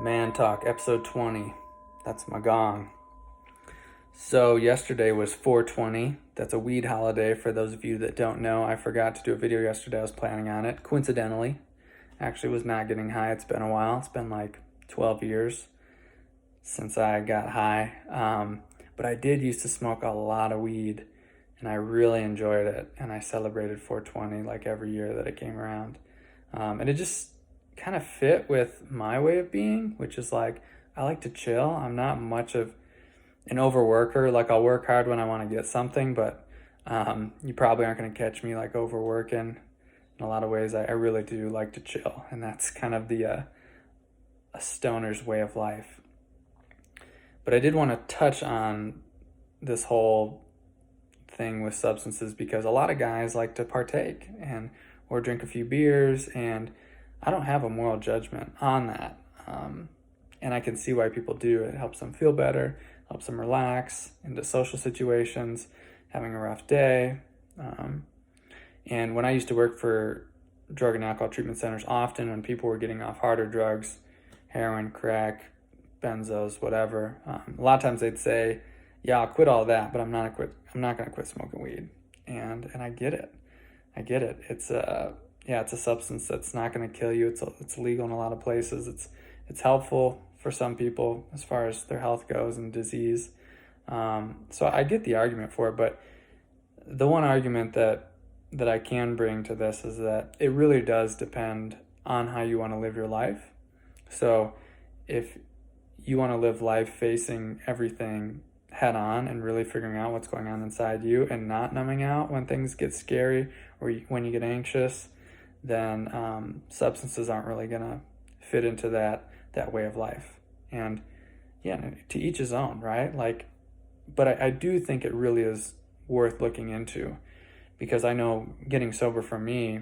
Man Talk, episode 20. That's my gong. So, yesterday was 420. That's a weed holiday for those of you that don't know. I forgot to do a video yesterday. I was planning on it. Coincidentally, actually was not getting high. It's been a while. It's been like 12 years since I got high. But I did used to smoke a lot of weed and I really enjoyed it. And I celebrated 420 like every year that it came around. And it just kind of fit with my way of being, which is like I like to chill. I'm not much of an overworker. Like I'll work hard when I want to get something, but you probably aren't going to catch me like overworking. In a lot of ways, I really do like to chill, and that's kind of the a stoner's way of life. But I did want to touch on this whole thing with substances because a lot of guys like to partake and or drink a few beers, and I don't have a moral judgment on that. And I can see why people do. It helps them feel better, helps them relax into social situations, having a rough day. And when I used to work for drug and alcohol treatment centers, often when people were getting off harder drugs, heroin, crack, benzos, whatever, a lot of times they'd say, "Yeah, I'll quit all that, but I'm not going to quit smoking weed." And I get it. I get it. It's a substance that's not going to kill you. It's legal in a lot of places. It's helpful for some people as far as their health goes and disease. So I get the argument for it, but the one argument that I can bring to this is that it really does depend on how you want to live your life. So if you want to live life facing everything head on and really figuring out what's going on inside you and not numbing out when things get scary or when you get anxious, then substances aren't really going to fit into that way of life. And yeah, to each his own, right? But I do think it really is worth looking into, because I know getting sober for me,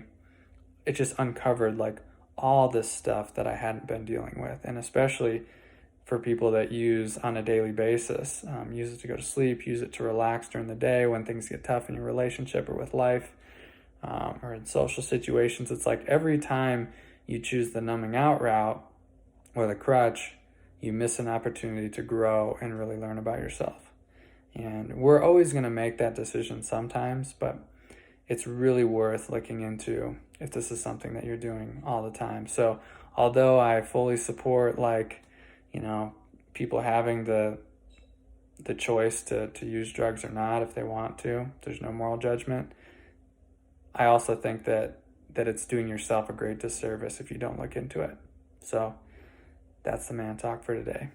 it just uncovered like all this stuff that I hadn't been dealing with. And especially for people that use on a daily basis, use it to go to sleep, use it to relax during the day when things get tough in your relationship or with life, or in social situations. It's like every time you choose the numbing out route or the crutch, you miss an opportunity to grow and really learn about yourself. And we're always going to make that decision sometimes, but it's really worth looking into if this is something that you're doing all the time. So although I fully support people having the choice to use drugs or not if they want to, there's no moral judgment, I also think that it's doing yourself a great disservice if you don't look into it. So that's the man talk for today.